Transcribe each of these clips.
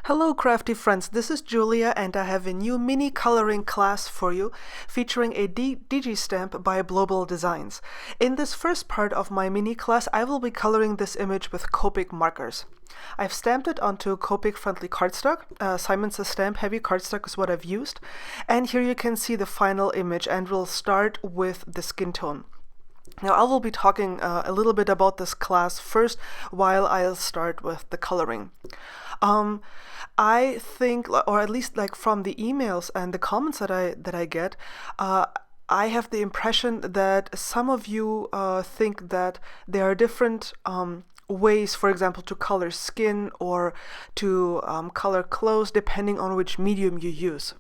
Hello crafty friends, this is Julia and I have a new mini coloring class for you featuring a Digi stamp by Bloobel Designs. In this first part of my mini class I will be coloring this image with Copic markers. I've stamped it onto Copic friendly cardstock. Simon Says Stamp heavy cardstock is what I've used, and here you can see the final image, and we'll start with the skin tone. Now I will be talking a little bit about this class first while I'll start with the coloring. I think, or at least like from the emails and the comments that I get, I have the impression that some of you think that there are different ways, for example, to color skin or to color clothes depending on which medium you use.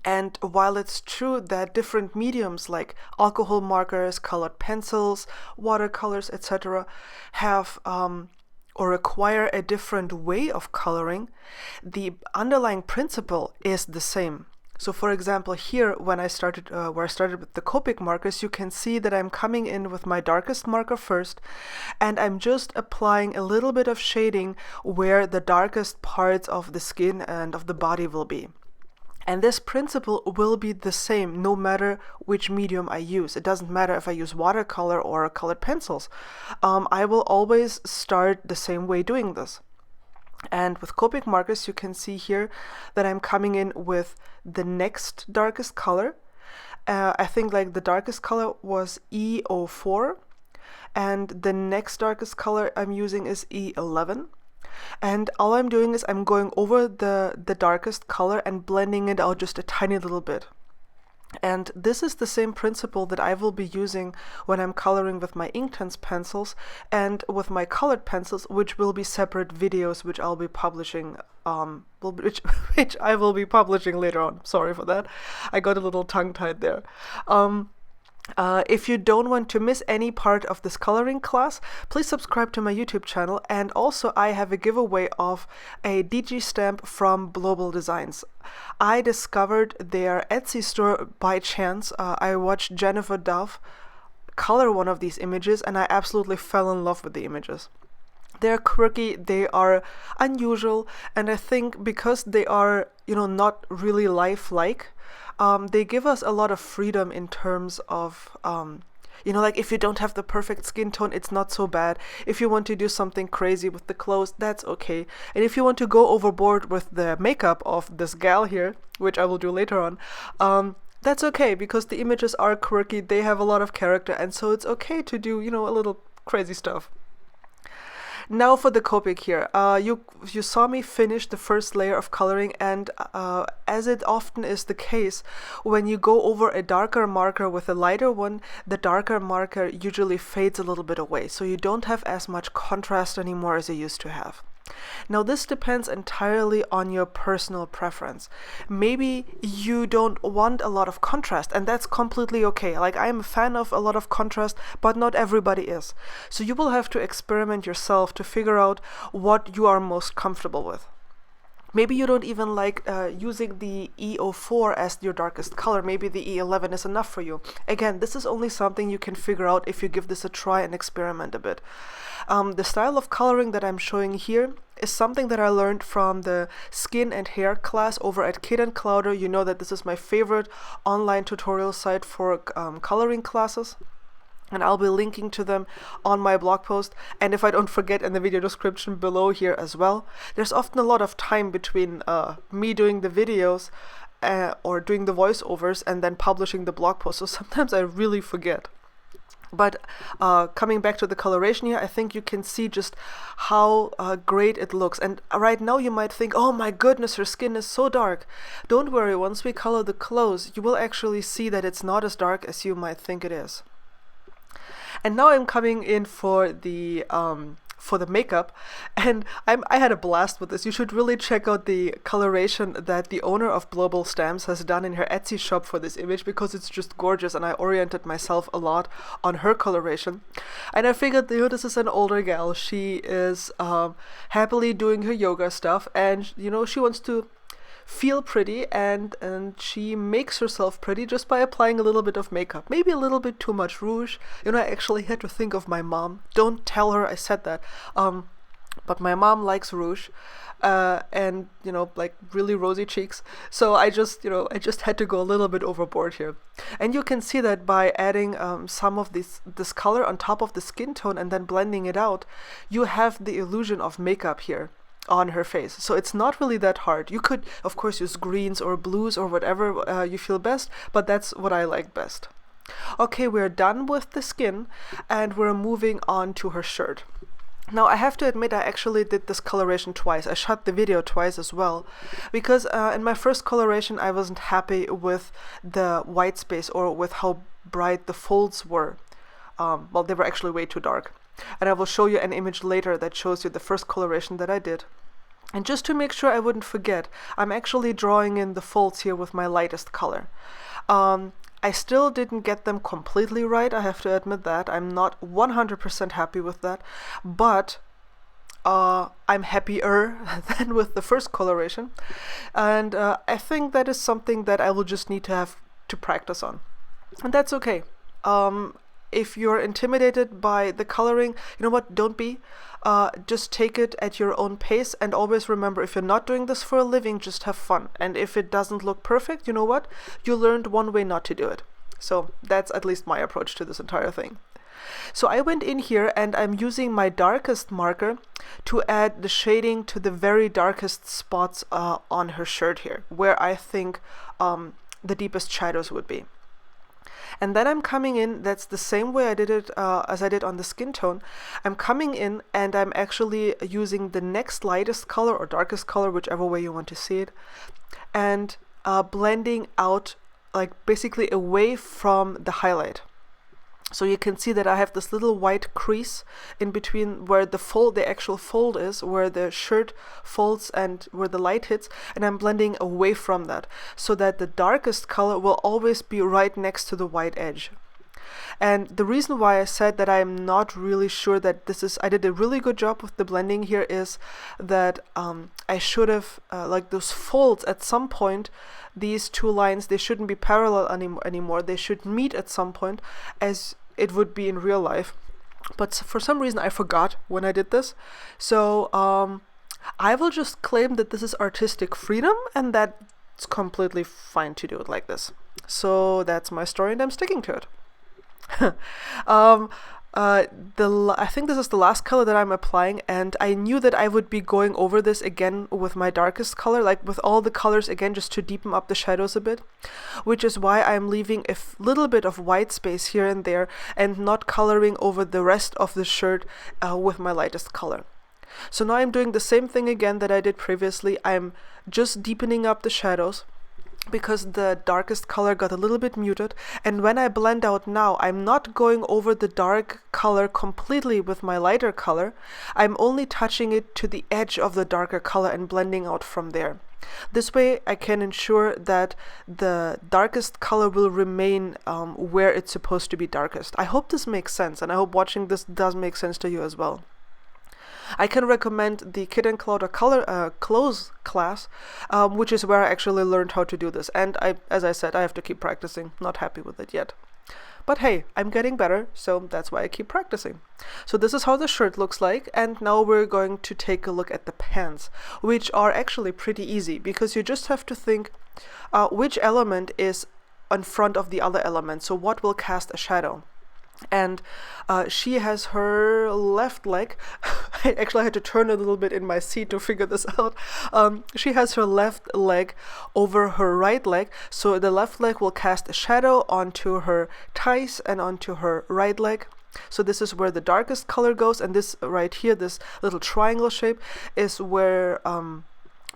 And while it's true that different mediums like alcohol markers, colored pencils, watercolors, etc. have or require a different way of coloring, the underlying principle is the same. So for example, here when I started where I started with the Copic markers, you can see that I'm coming in with my darkest marker first, and I'm just applying a little bit of shading where the darkest parts of the skin and of the body will be. And this principle will be the same no matter which medium I use. It doesn't matter if I use watercolor or colored pencils. I will always start the same way doing this. And with Copic markers, you can see here that I'm coming in with the next darkest color. I think like the darkest color was E04, and the next darkest color I'm using is E11. And all I'm doing is I'm going over the darkest color and blending it out just a tiny little bit. And this is the same principle that I will be using when I'm coloring with my Inktense pencils and with my colored pencils, which will be separate videos which I'll be publishing, which I will be publishing later on. Sorry for that. I got a little tongue-tied there. If you don't want to miss any part of this coloring class, please subscribe to my YouTube channel, and also I have a giveaway of a Digi stamp from Bloobel Designs. I discovered their Etsy store by chance. I watched Jennifer Dove color one of these images and I absolutely fell in love with the images. They're quirky, they are unusual, and I think because they are, not really lifelike, they give us a lot of freedom in terms of, like if you don't have the perfect skin tone, it's not so bad. If you want to do something crazy with the clothes, that's okay. And if you want to go overboard with the makeup of this gal here, which I will do later on, that's okay, because the images are quirky, they have a lot of character, and so it's okay to do, a little crazy stuff. Now for the Copic here, you saw me finish the first layer of coloring, and as it often is the case, when you go over a darker marker with a lighter one, the darker marker usually fades a little bit away, so you don't have as much contrast anymore as you used to have. Now this depends entirely on your personal preference. Maybe you don't want a lot of contrast, and that's completely okay. Like, I'm a fan of a lot of contrast, but not everybody is. So you will have to experiment yourself to figure out what you are most comfortable with. Maybe you don't even like using the E04 as your darkest color. Maybe the E11 is enough for you. Again, this is only something you can figure out if you give this a try and experiment a bit. The style of coloring that I'm showing here is something that I learned from the skin and hair class over at KIT CLOWDER. You know that this is my favorite online tutorial site for coloring classes, and I'll be linking to them on my blog post, and if I don't forget, in the video description below here as well. There's often a lot of time between me doing the videos or doing the voiceovers and then publishing the blog post, so sometimes I really forget. But coming back to the coloration here, I think you can see just how great it looks. And right now you might think, oh my goodness, her skin is so dark. Don't worry, once we color the clothes, you will actually see that it's not as dark as you might think it is. And now I'm coming in for the makeup, and I had a blast with this. You should really check out the coloration that the owner of Bloobel Stamps has done in her Etsy shop for this image, because it's just gorgeous, and I oriented myself a lot on her coloration. And I figured, this is an older gal. She is happily doing her yoga stuff, and she wants to feel pretty, and she makes herself pretty just by applying a little bit of makeup, maybe a little bit too much rouge. I actually had to think of my mom. Don't tell her I said that. but my mom likes rouge, and you know, like really rosy cheeks. So I just had to go a little bit overboard here. And you can see that by adding some of this color on top of the skin tone and then blending it out, you have the illusion of makeup here on her face. So it's not really that hard. You could of course use greens or blues or whatever you feel best, but that's what I like best. Okay, we're done with the skin and we're moving on to her shirt. Now I have to admit I actually did this coloration twice. I shot the video twice as well, because in my first coloration I wasn't happy with the white space or with how bright the folds were. Well, they were actually way too dark. And I will show you an image later that shows you the first coloration that I did. And just to make sure I wouldn't forget, I'm actually drawing in the folds here with my lightest color. I still didn't get them completely right, I have to admit that. I'm not 100% happy with that, but I'm happier than with the first coloration. And I think that is something that I will just need to have to practice on. And that's okay. If you're intimidated by the coloring, you know what, don't be. Just take it at your own pace, and always remember, if you're not doing this for a living, just have fun. And if it doesn't look perfect, you know what? You learned one way not to do it. So that's at least my approach to this entire thing. So I went in here and I'm using my darkest marker to add the shading to the very darkest spots on her shirt here, where I think the deepest shadows would be. And then I'm coming in, that's the same way I did it as I did on the skin tone. I'm coming in and I'm actually using the next lightest color or darkest color, whichever way you want to see it, and blending out, like basically away from the highlight. So you can see that I have this little white crease in between where the actual fold is, where the shirt folds and where the light hits, and I'm blending away from that so that the darkest color will always be right next to the white edge. And the reason why I said that I'm not really sure that I did a really good job with the blending here is that I should have, like those folds at some point, these two lines, they shouldn't be parallel anymore. They should meet at some point as it would be in real life. But for some reason I forgot when I did this. So I will just claim that this is artistic freedom and that's completely fine to do it like this. So that's my story and I'm sticking to it. I think this is the last color that I'm applying, and I knew that I would be going over this again with my darkest color, like with all the colors again, just to deepen up the shadows a bit, which is why I'm leaving a little bit of white space here and there and not coloring over the rest of the shirt with my lightest color. So now I'm doing the same thing again that I did previously. I'm just deepening up the shadows, because the darkest color got a little bit muted, and when I blend out now, I'm not going over the dark color completely with my lighter color. I'm only touching it to the edge of the darker color and blending out from there. This way I can ensure that the darkest color will remain where it's supposed to be darkest. I hope this makes sense, and I hope watching this does make sense to you as well. I can recommend the KIT CLOWDER clothes class, which is where I actually learned how to do this. And as I said, I have to keep practicing. Not happy with it yet. But hey, I'm getting better, so that's why I keep practicing. So this is how the shirt looks like, and now we're going to take a look at the pants, which are actually pretty easy, because you just have to think which element is in front of the other element, so what will cast a shadow. And she has her left leg. I actually had to turn a little bit in my seat to figure this out. She has her left leg over her right leg, so the left leg will cast a shadow onto her thighs and onto her right leg. So this is where the darkest color goes, and this right here, this little triangle shape, is where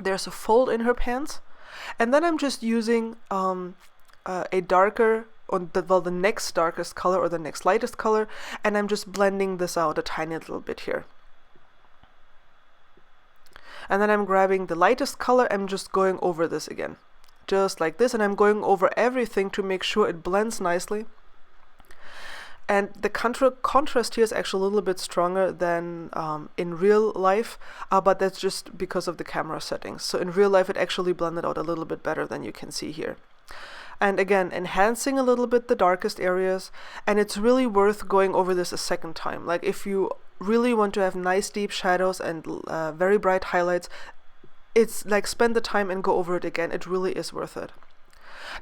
there's a fold in her pants. And then I'm just using a darker, the next darkest color or the next lightest color, and I'm just blending this out a tiny little bit here. And then I'm grabbing the lightest color and just going over this again, just like this, and I'm going over everything to make sure it blends nicely. And the contrast here is actually a little bit stronger than in real life, but that's just because of the camera settings. So in real life it actually blended out a little bit better than you can see here. And again, enhancing a little bit the darkest areas, and it's really worth going over this a second time. Like if you really want to have nice deep shadows and very bright highlights, it's like spend the time and go over it again. It really is worth it.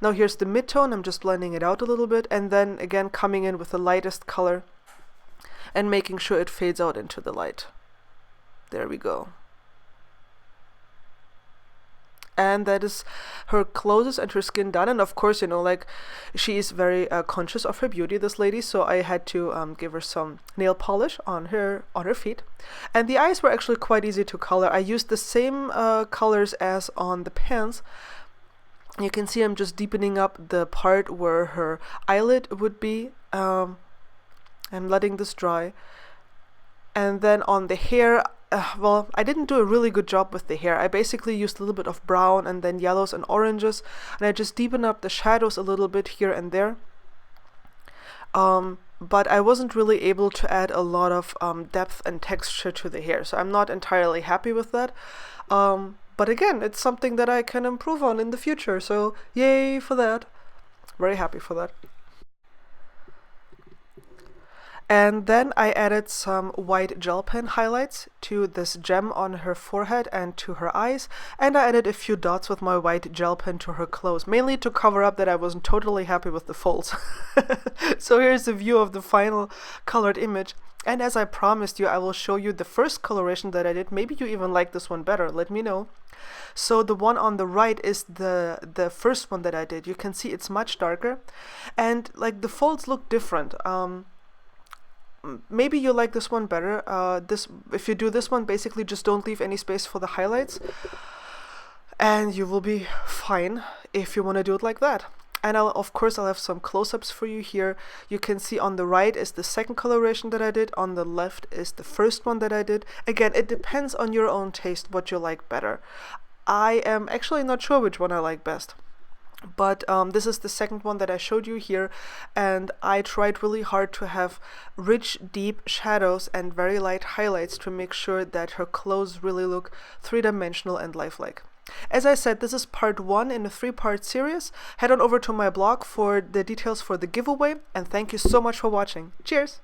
Now here's the mid-tone. I'm just blending it out a little bit, and then again coming in with the lightest color and making sure it fades out into the light. There we go. And that is her clothes and her skin done. And of course, you know, like, she is very conscious of her beauty, this lady, so I had to give her some nail polish on her feet. And the eyes were actually quite easy to color. I used the same colors as on the pants. You can see I'm just deepening up the part where her eyelid would be. I'm letting this dry. And then on the hair, well, I didn't do a really good job with the hair. I basically used a little bit of brown and then yellows and oranges, and I just deepened up the shadows a little bit here and there. But I wasn't really able to add a lot of depth and texture to the hair, so I'm not entirely happy with that. But again, it's something that I can improve on in the future, so yay for that. Very happy for that. And then I added some white gel pen highlights to this gem on her forehead and to her eyes, and I added a few dots with my white gel pen to her clothes, mainly to cover up that I wasn't totally happy with the folds. So here's a view of the final colored image, and as I promised you, I will show you the first coloration that I did. Maybe you even like this one better, let me know. So the one on the right is the first one that I did. You can see it's much darker, and like the folds look different. Maybe you like this one better. If you do this one, basically just don't leave any space for the highlights, and you will be fine if you want to do it like that. And of course I'll have some close-ups for you here. You can see on the right is the second coloration that I did, on the left is the first one that I did. Again, it depends on your own taste what you like better. I am actually not sure which one I like best. But this is the second one that I showed you here, and I tried really hard to have rich, deep shadows and very light highlights to make sure that her clothes really look three-dimensional and lifelike. As I said, this is part 1 in a 3-part series. Head on over to my blog for the details for the giveaway, and thank you so much for watching. Cheers!